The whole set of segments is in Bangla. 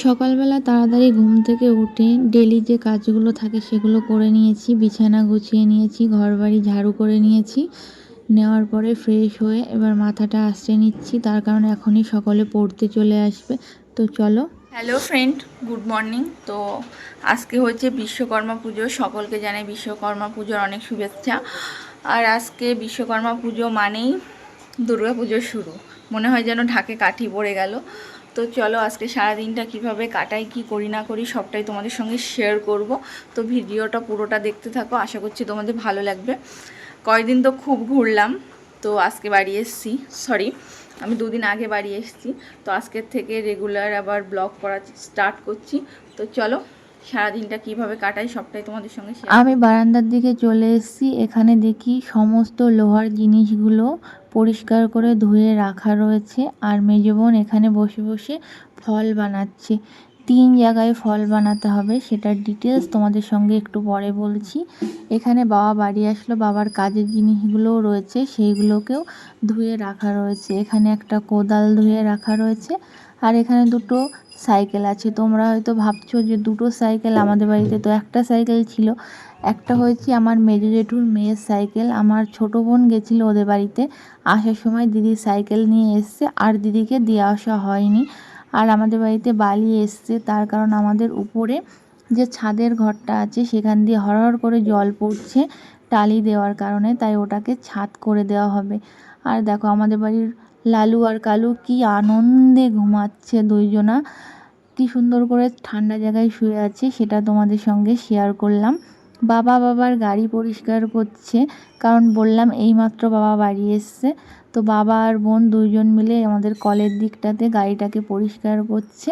সকালবেলা তাড়াতাড়ি ঘুম থেকে উঠে ডেলি যে কাজগুলো থাকে সেগুলো করে নিয়েছি, বিছানা গুছিয়ে নিয়েছি, ঘরবাড়ি ঝাড়ু করে নিয়েছি। নেওয়ার পরে ফ্রেশ হয়ে এবার মাথাটা আঁচড়ে নিচ্ছি, তার কারণ এখনই সকলে পড়তে চলে আসবে। তো চলো। Hello friend, good morning. তো আজকে হচ্ছে বিশ্বকর্মা পুজো, সকলকে জানাই বিশ্বকর্মা পুজোর অনেক শুভেচ্ছা। আর আজকে বিশ্বকর্মা পুজো মানেই দুর্গা পুজোর শুরু, মনে হয় যেন ঢাকে কাঠি পড়ে গেল। তো চলো আজকে সারাদিনটা কিভাবে কাটাই, কি করি না করি সবটাই তোমাদের সঙ্গে শেয়ার করব। তো ভিডিওটা পুরোটা দেখতে থাকো, আশা করছি তোমাদের ভালো লাগবে। কয়েকদিন তো খুব ঘুরলাম, তো আজকে বাড়ি এসেছি, সরি আমি দুদিন আগে বাড়ি এসেছি। তো আজকের থেকে রেগুলার আবার ব্লগ করা স্টার্ট করছি। তো চলো সারাদিনটা কিভাবে কাটাই সবটাই তোমাদের সঙ্গে শেয়ার। আমি বারান্দার দিকে চলে এসেছি, এখানে দেখি সমস্ত লোহার জিনিসগুলো পরিষ্কার করে ধুয়ে রাখা রয়েছে। আর মেজো বোন এখানে বসে বসে ফল বানাচ্ছে। 3 জায়গায় ফল বানাতে হবে, সেটার ডিটেলস তোমাদের সঙ্গে একটু পরে বলছি। এখানে বাবা বাড়ি আসলো, বাবার কাজের জিনিসগুলোও রয়েছে, সেইগুলোকেও ধুয়ে রাখা রয়েছে। এখানে একটা কোদাল ধুয়ে রাখা রয়েছে। আর এখানে দুটো সাইকেল আছে। তোমরা হয়তো ভাবছো যে দুটো সাইকেল, আমাদের বাড়িতে তো একটা সাইকেল ছিল। একটা হয়েছে আমার মেজো জেঠুর মেয়ের সাইকেল, আমার ছোট বোন গেছিলো ওদের বাড়িতে, আসার সময় দিদির সাইকেল নিয়ে এসছে, আর দিদিকে দিয়ে আসা হয়নি। আর আমাদের বাড়িতে বালি এসছে, তার কারণ আমাদের উপরে যে ছাদের ঘরটা আছে সেখান দিয়ে হরহর করে জল পড়ছে টালি দেওয়ার কারণে, তাই ওটাকে ছাদ করে দেওয়া হবে। আর দেখো আমাদের বাড়ির লালু আর কালু কি আনন্দে ঘুমাচ্ছে দুইজনা, কি সুন্দর করে ঠান্ডা জায়গায় শুয়ে আছে, সেটা তোমাদের সঙ্গে শেয়ার করলাম। বাবার গাড়ি পরিষ্কার করছে, কারণ বললাম এইমাত্র বাবা বাড়ি এসছে। তো বাবা আর বোন দুইজন মিলে আমাদের কলের দিকটাতে গাড়িটাকে পরিষ্কার করছে।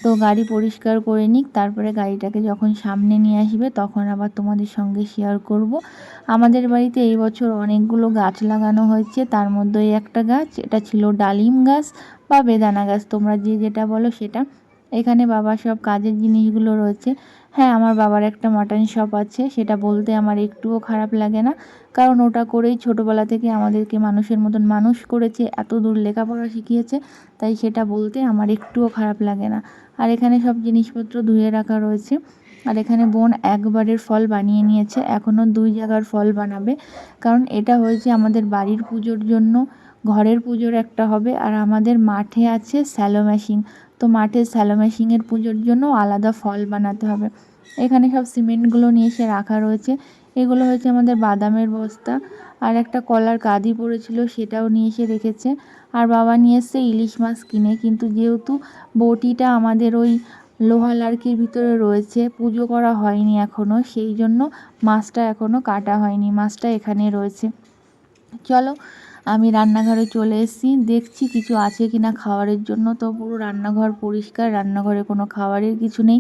তো গাড়ি পরিষ্কার করে নিক, তারপরে গাড়িটাকে যখন সামনে নিয়ে আসবে তখন আবার তোমাদের সঙ্গে শেয়ার করব। আমাদের বাড়িতে এই বছর অনেকগুলো গাছ লাগানো হয়েছে, তার মধ্যে একটা গাছ, এটা ছিল ডালিম গাছ বা বেদানা গাছ, তোমরা যে যেটা বলো সেটা। এখানে বাবার সব কাজের জিনিসগুলো রয়েছে। হ্যাঁ, আমার বাবার একটা মাটন শপ আছে, সেটা বলতে আমার একটুও খারাপ লাগে না, কারণ ওটা করেই ছোটোবেলা থেকে আমাদেরকে মানুষের মতন মানুষ করেছে, এত দূর লেখাপড়া শিখিয়েছে, তাই সেটা বলতে আমার একটুও খারাপ লাগে না। আর এখানে সব জিনিসপত্র ধুয়ে রাখা রয়েছে। আর এখানে বোন একবারের ফল বানিয়ে নিয়েছে, এখনও 2 জায়গার ফল বানাবে, কারণ এটা হয়েছে আমাদের বাড়ির পুজোর জন্য, ঘরের পুজোর একটা হবে, আর আমাদের মাঠে আছে স্যালো মেশিন, তো মাঠে স্যালো মেশিনের পুজোর জন্য আলাদা ফল বানাতে হবে। এখানে সব সিমেন্টগুলো নিয়ে এসে রাখা রয়েছে, এগুলো হচ্ছে আমাদের বাদামের বস্তা। আর একটা কলার কাঁদি পড়েছিল, সেটাও নিয়ে এসে রেখেছে। আর বাবা নিয়ে এসছে ইলিশ মাছ কিনে, কিন্তু যেহেতু বটিটা আমাদের ওই লোহা লার্কির ভিতরে রয়েছে, পুজো করা হয়নি এখনও, সেই জন্য মাছটা এখনও কাটা হয়নি, মাছটা এখানে রয়েছে। চলো আমি রান্নাঘরে চলে এসেছি, দেখছি কিছু আছে কি না খাবারের জন্য। তো পুরো রান্নাঘর পরিষ্কার, রান্নাঘরে কোনো খাবারের কিছু নেই।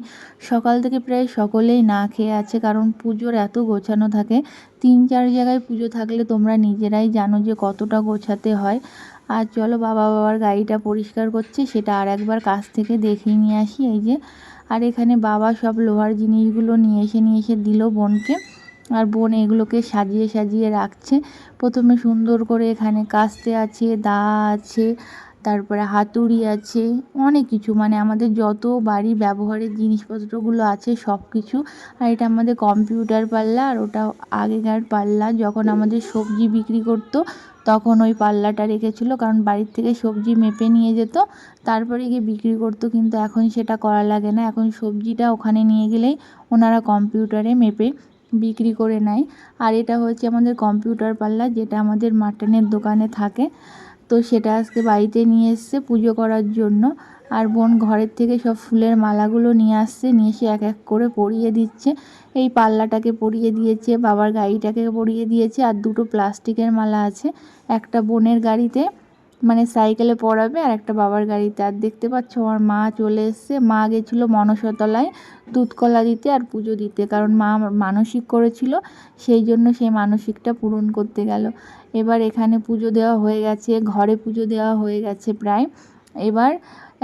সকাল থেকে প্রায় সকলেই না খেয়ে আছে, কারণ পুজোর এত গোছানো থাকে। 3-4 জায়গায় পুজো থাকলে তোমরা নিজেরাই জানো যে কতটা গোছাতে হয়। আর চলো বাবার গাড়িটা পরিষ্কার করছে, সেটা আর একবার কাছ থেকে দেখিয়ে নিয়ে আসি। এই যে, আর এখানে বাবা সব লোহার জিনিসগুলো নিয়ে এসে দিল বোনকে। আর বোন এগুলোকে সাজিয়ে সাজিয়ে রাখছে। প্রথমে সুন্দর করে এখানে কাস্তে আছে, দা আছে, তারপরে হাতুড়ি আছে, অনেক কিছু, মানে আমাদের যত বাড়ি ব্যবহারের জিনিসপত্রগুলো আছে সব কিছু। আর এটা আমাদের কম্পিউটার পাল্লা, আর ওটা আগেকার পাল্লা, যখন আমাদের সবজি বিক্রি করতো তখন ওই পাল্লাটা রেখেছিল, কারণ বাড়ির থেকে সবজি মেপে নিয়ে যেত, তারপরে গিয়ে বিক্রি করতো। কিন্তু এখন সেটা করা লাগে না, এখন সবজিটা ওখানে নিয়ে গেলেই ওনারা কম্পিউটারে মেপে বিক্রি করে নেয়। আর এটা হচ্ছে আমাদের কম্পিউটার পাল্লা, যেটা আমাদের মাটনের দোকানে থাকে। তো সেটা আজকে বাড়িতে নিয়ে এসছে পুজো করার জন্য। আর বোন ঘরের থেকে সব ফুলের মালাগুলো নিয়ে আসছে, নিয়ে এসে এক এক করে পরিয়ে দিচ্ছে। এই পাল্লাটাকে পরিয়ে দিয়েছে, বাবার গাড়িটাকে পরিয়ে দিয়েছে, আর দুটো প্লাস্টিকের মালা আছে, একটা বোনের গাড়িতে মানে সাইকেলে পরাবে, আর একটা বাবার গাড়িতে। আর দেখতে পাচ্ছ আমার মা চলে এসছে, মা গেছিলো মনসাতলায় দুধকলা দিতে আর পুজো দিতে, কারণ মা মানসিক করেছিল, সেই জন্য সেই মানসিকটা পূরণ করতে গেল। এবার এখানে পুজো দেওয়া হয়ে গেছে, ঘরে পুজো দেওয়া হয়ে গেছে প্রায়। এবার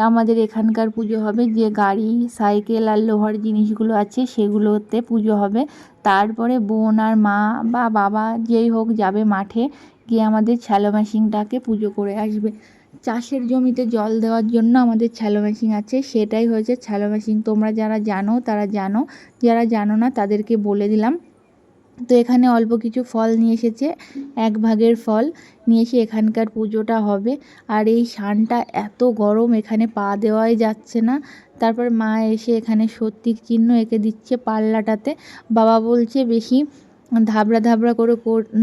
আমাদের এখানকার পুজো হবে, যে গাড়ি সাইকেল আর লোহার জিনিসগুলো আছে সেগুলোতে পুজো হবে। তারপরে বোন আর মা বা বাবা যেই হোক যাবে মাঠে, গিয়ে আমাদের শ্যালো মেশিনটাকে পুজো করে আসবে। চাষের জমিতে জল দেওয়ার জন্য আমাদের শ্যালো মেশিন আছে, সেটাই হয়েছে শ্যালো মেশিন। তোমরা যারা জানো তারা জানো, যারা জানো না তাদেরকে বলে দিলাম। তো এখানে অল্প কিছু ফল নিয়ে এসেছে, 1 ভাগের ফল নিয়ে এসে এখানকার পুজোটা হবে। আর এই সানটা এত গরম, এখানে পা দেওয়াই যাচ্ছে না। তারপর মা এসে এখানে সত্যিক চিহ্ন এঁকে দিচ্ছে পাল্লাটাতে। বাবা বলছে বেশি ধাবড়া ধাবড়া করে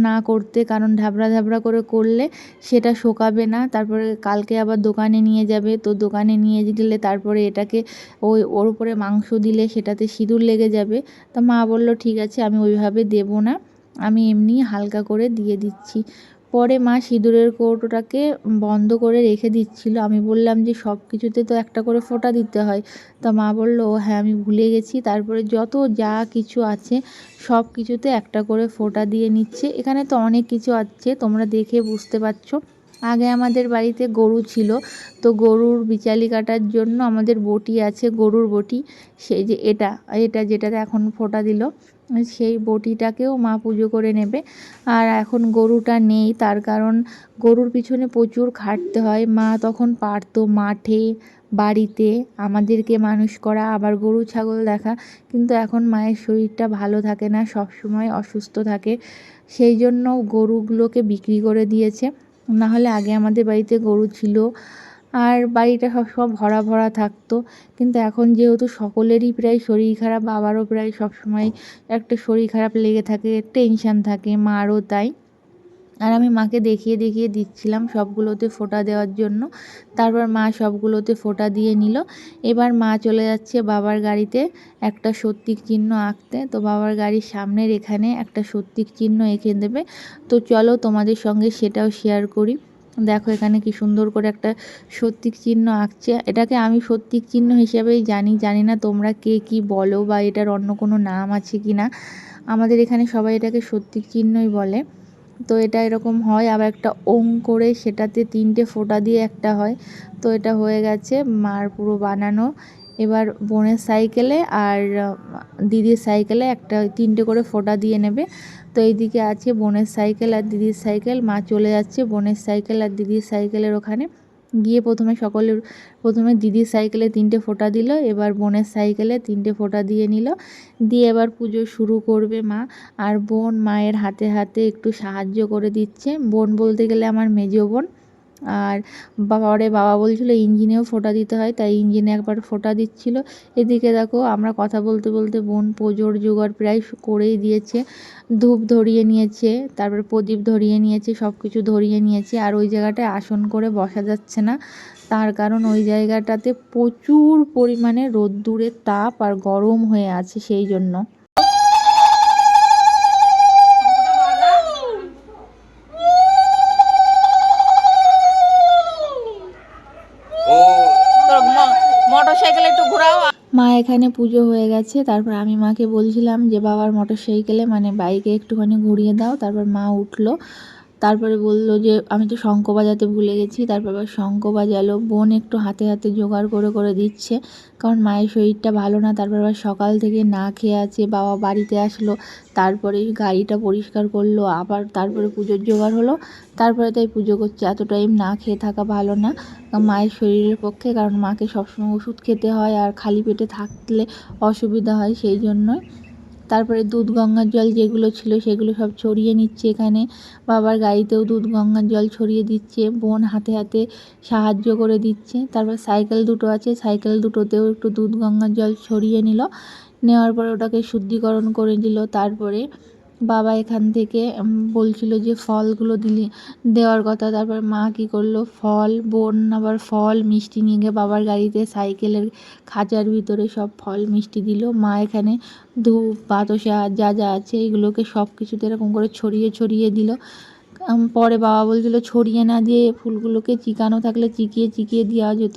না করতে, কারণ ধাবড়া ধাবড়া করে করলে সেটা শোকাবে না। তারপরে কালকে আবার দোকানে নিয়ে যাবে, তো দোকানে নিয়ে গেলে তারপরে এটাকে ওর উপরে মাংস দিলে সেটাতে সিঁদুর লেগে যাবে। তা মা বলল ঠিক আছে, আমি ওইভাবে দেবো না, আমি এমনি হালকা করে দিয়ে দিচ্ছি। পরে মা সিঁদুরের কৌটোটাকে বন্ধ করে রেখে দিচ্ছিল। আমি বললাম যে সব কিছুতে তো একটা করে ফোঁটা দিতে হয়। তা মা বলল ও হ্যাঁ আমি ভুলে গেছি। তারপরে যত যা কিছু আছে সব কিছুতে একটা করে ফোঁটা দিয়ে নিচ্ছে। এখানে তো অনেক কিছু আছে, তোমরা দেখে বুঝতে পারছো। আগে আমাদের বাড়িতে গরু ছিল, তো গরুর বিচালি কাটার জন্য আমাদের বটি আছে, গরুর বটি। সেই যে এটা এটা যেটাতে এখন ফোঁটা দিল, সেই বটিটাকেও মা পুজো করে নেবে। আর এখন গরুটা নেই, তার কারণ গরুর পিছনে প্রচুর খাটতে হয়। মা তখন পারতো মাঠে বাড়িতে আমাদেরকে মানুষ করা, আবার গরু ছাগল দেখা, কিন্তু এখন মায়ের শরীরটা ভালো থাকে না, সব সময় অসুস্থ থাকে। সেই জন্য গরুগুলোকে বিক্রি করে দিয়েছে। না হলে আগে আমাদের বাড়িতে গরু ছিল, আর বাড়িটা সব ভরা ভরা থাকতো। কিন্তু এখন যেহেতু সকলেরই প্রায় শরীর খারাপ, বাবারও প্রায় সব সময় একটা শরীর খারাপ লেগে থাকে, টেনশান থাকে, মারও তাই। আর আমি মাকে দেখিয়ে দেখিয়ে দিচ্ছিলাম সবগুলোতে ফোঁটা দেওয়ার জন্য। তারপর মা সবগুলোতে ফোঁটা দিয়ে নিল। এবার মা চলে যাচ্ছে বাবার গাড়িতে একটা সত্যিক চিহ্ন আঁকতে। তো বাবার গাড়ির সামনের এখানে একটা সত্যিক চিহ্ন এঁকে দেবে। তো চলো তোমাদের সঙ্গে সেটাও শেয়ার করি। দেখো এখানে কি সুন্দর করে একটা সত্যিক চিহ্ন আঁকছে। এটাকে আমি সত্যিক চিহ্ন হিসেবেই জানি না তোমরা কে কী বলো, বা এটার অন্য কোনো নাম আছে কি না। আমাদের এখানে সবাই এটাকে সত্যিক চিহ্নই বলে। তো এটা এরকম হয়, আবার একটা ওং করে সেটাতে 3টে ফোঁটা দিয়ে একটা হয়। তো এটা হয়ে গেছে মার পুরো বানানো। এবার বোনের সাইকেলে আর দিদির সাইকেলে একটা 3টে করে ফোঁটা দিয়ে নেবে। তো এইদিকে আছে বোনের সাইকেল আর দিদির সাইকেল। মা চলে যাচ্ছে বোনের সাইকেল আর দিদির সাইকেলের ওখানে গিয়ে প্রথমে দিদির সাইকেলে 3টে ফোঁটা দিল, এবার বোনের সাইকেলে 3টে ফোঁটা দিয়ে নিল। দিয়ে এবার পুজো শুরু করবে মা। আর বোন মায়ের হাতে হাতে একটু সাহায্য করে দিচ্ছে। বোন বলতে গেলে আমার মেজো বোন। আর বাবা বলছিল ইঞ্জিনেও ফোঁটা দিতে হয়, তাই ইঞ্জিনে একবার ফোঁটা দিচ্ছিল। এদিকে দেখো আমরা কথা বলতে বলতে বোন পুজোর জোগাড় প্রায় করেই দিয়েছে। ধূপ ধরিয়ে নিয়েছে, তারপর প্রদীপ ধরিয়ে নিয়েছে, সব কিছু ধরিয়ে নিয়েছে। আর ওই জায়গাটায় আসন করে বসা যাচ্ছে না, তার কারণ ওই জায়গাটাতে প্রচুর পরিমাণে রোদ্দুরের তাপ আর গরম হয়ে আছে, সেই জন্য। মা এখানে পুজো হয়ে গেছে। তারপর আমি মাকে বলছিলাম যে বাবার মোটর সাইকেলে মানে বাইকে একটুখানি ঘুরিয়ে দাও। তারপর মা উঠলো, তারপরে বলল যে আমি তো শঙ্খ বাজাতে ভুলে গেছি। তারপর আবার শঙ্খ বাজালো। বোন একটু হাতে হাতে জোগাড় করে করে দিচ্ছে, কারণ মায়ের শরীরটা ভালো না। তারপর আবার সকাল থেকে না খেয়ে আছে। বাবা বাড়িতে আসলো, তারপরে গাড়িটা পরিষ্কার করলো, আবার তারপরে পুজোর জোগাড় হলো। তারপরে তাই পুজো করছে। এত টাইম না খেয়ে থাকা ভালো না মায়ের শরীরের পক্ষে, কারণ মাকে সবসময় ওষুধ খেতে হয়, আর খালি পেটে থাকলে অসুবিধা হয়, সেই জন্যই। তারপরে দুধ গঙ্গার জল যেগুলো ছিল সেগুলো সব ছড়িয়ে নিচ্ছে এখানে। বাবার গাড়িতেও দুধ গঙ্গার জল ছড়িয়ে দিচ্ছে, বোন হাতে হাতে সাহায্য করে দিচ্ছে। তারপর সাইকেল দুটো আছে, সাইকেল দুটোতেও একটু দুধ গঙ্গার জল ছড়িয়ে নিল। নেওয়ার পরে ওটাকে শুদ্ধিকরণ করে দিল। তারপরে বাবা এখান থেকে বলছিল যে ফলগুলো দেওয়ার কথা। তারপর মা কী করলো, বোন আবার ফল মিষ্টি নিয়ে গিয়ে বাবার গাড়িতে সাইকেলের খাঁচার ভিতরে সব ফল মিষ্টি দিল। মা এখানে ধূপ বাতাসা যা যা আছে এগুলোকে সব কিছুতে এরকম করে ছড়িয়ে ছড়িয়ে দিল। পরে বাবা বলছিল ছড়িয়ে না দিয়ে ফুলগুলোকে চিকানো থাকলে চিকিয়ে চিকিয়ে দেওয়া যেত।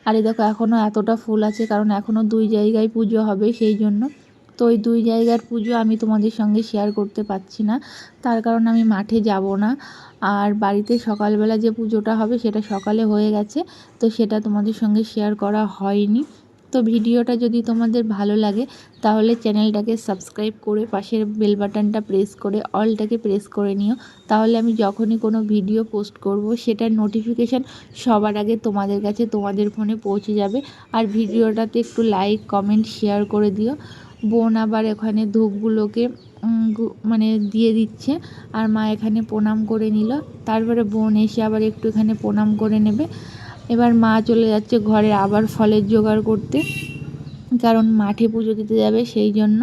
আর এই দেখো এখনও এতটা ফুল আছে, কারণ এখনও 2 জায়গায় পুজো হবে, সেই জন্য। তো ওই 2 জায়গার পুজো আমি তোমাদের সঙ্গে শেয়ার করতে পারছি না, তার কারণ আমি মাঠে যাব না। আর বাড়িতে সকালবেলা যে পুজোটা হবে সেটা সকালে হয়ে গেছে, তো সেটা তোমাদের সঙ্গে শেয়ার করা হয়নি। তো তো ভিডিওটা যদি তোমাদের ভালো লাগে তাহলে চ্যানেলটাকে সাবস্ক্রাইব করে পাশের বেল বাটনটা প্রেস করে অলটাকে প্রেস করে নিও, তাহলে আমি যখনই কোনো ভিডিও পোস্ট করব সেটার নোটিফিকেশান সবার আগে তোমাদের কাছে তোমাদের ফোনে পৌঁছে যাবে। আর ভিডিওটাতে একটু লাইক কমেন্ট শেয়ার করে দিও। বোন আবার এখানে ধূপগুলোকে মানে দিয়ে দিচ্ছে, আর মা এখানে প্রণাম করে নিল। তারপরে বোন এসে আবার একটু এখানে প্রণাম করে নেবে। এবার মা চলে যাচ্ছে ঘরে আবার ফলের জোগাড় করতে, কারণ মাঠে পুজো দিতে যাবে সেই জন্য।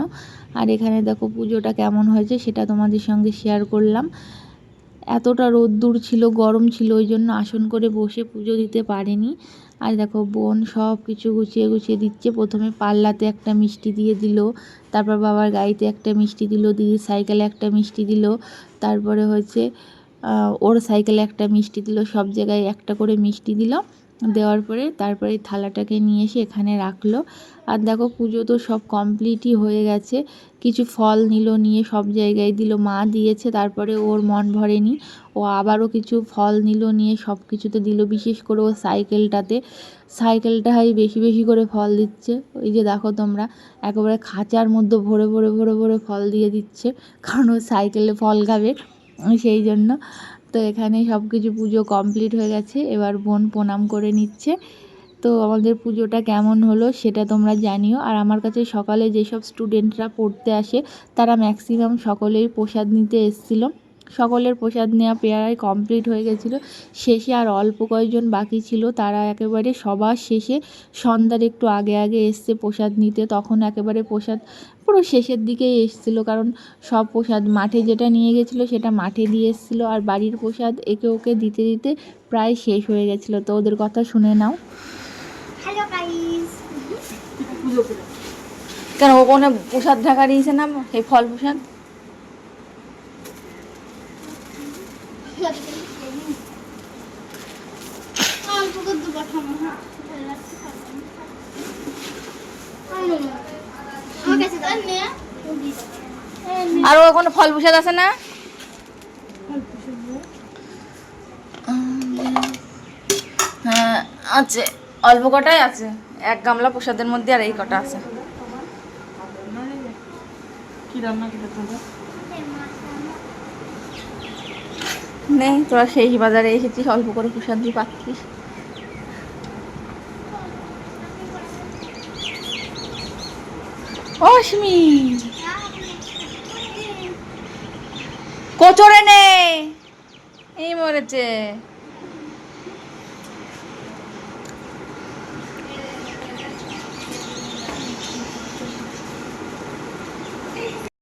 আর এখানে দেখো পুজোটা কেমন হয়েছে সেটা তোমাদের সঙ্গে শেয়ার করলাম। এতটা রোদ্দুর ছিল, গরম ছিল, ওই জন্য আসন করে বসে পুজো দিতে পারেনি। আর দেখো বোন সব কিছু গুছিয়ে গুছিয়ে দিচ্ছে। প্রথমে পাল্লাতে একটা মিষ্টি দিয়ে দিল, তারপর বাবার গাড়িতে একটা মিষ্টি দিল, দিদির সাইকেলে একটা মিষ্টি দিল, তারপরে হচ্ছে ওর সাইকেলে একটা মিষ্টি দিল, সব জায়গায় একটা করে মিষ্টি দিল। দেওয়ার পরে তারপরে থালাটাকে নিয়ে এসে এখানে রাখলো। আর দেখো পুজো তো সব কমপ্লিটই হয়ে গেছে। কিছু ফল নিল, নিয়ে সব জায়গায় দিল, মা দিয়েছে। তারপরে ওর মন ভরেনি, ও আবারও কিছু ফল নিল, নিয়ে সব কিছুতে দিল। বিশেষ করে ও সাইকেলটাই বেশি বেশি করে ফল দিচ্ছে। ওই যে দেখো তোমরা, একেবারে খাঁচার মধ্যে ভরে ভরে ভরে ভরে ফল দিয়ে দিচ্ছে, কারণ ও সাইকেলে ফল খাবে সেই জন্য। তো এখানে সব কিছু পুজো কমপ্লিট হয়ে গেছে, এবার বোন প্রণাম করে নিচ্ছে। তো আমাদের পুজোটা কেমন হলো সেটা তোমরা জানিও। আর আমার কাছে সকালে যেসব স্টুডেন্টরা পড়তে আসে তারা ম্যাক্সিমাম সকলেই প্রসাদ নিতে এসেছিলো। সকলের প্রসাদ নেওয়া প্রায় কমপ্লিট হয়ে গেছিলো। শেষে আর অল্প কয়েকজন বাকি ছিল, তারা একেবারে সবার শেষে সন্ধ্যার একটু আগে আগে এসছে প্রসাদ নিতে। তখন একেবারে প্রসাদ পুরো শেষের দিকেই এসেছিলো, কারণ সব প্রসাদ মাঠে যেটা নিয়ে গেছিলো সেটা মাঠে দিয়ে এসেছিলো, আর বাড়ির প্রসাদ একে ওকে দিতে দিতে প্রায় শেষ হয়ে গেছিলো। তো ওদের কথা শুনে নাও। হ্যালো গাইস, কেন ওখানে প্রসাদ ঢাকা দিয়েছে না, এই ফল প্রসাদ? আর ওখানে ফল প্রসাদ আছে না? হ্যাঁ আছে, অল্প কটাই আছে, এক গামলা প্রসাদের মধ্যে আর এই কটা আছে। কি রান্না করতে নেই, তোরা সেই বাজারে এসেছিস অল্প করে প্রসাদ দিয়ে পাচ্ছিস। অশ্মি কচরে নে, এই মরেছে।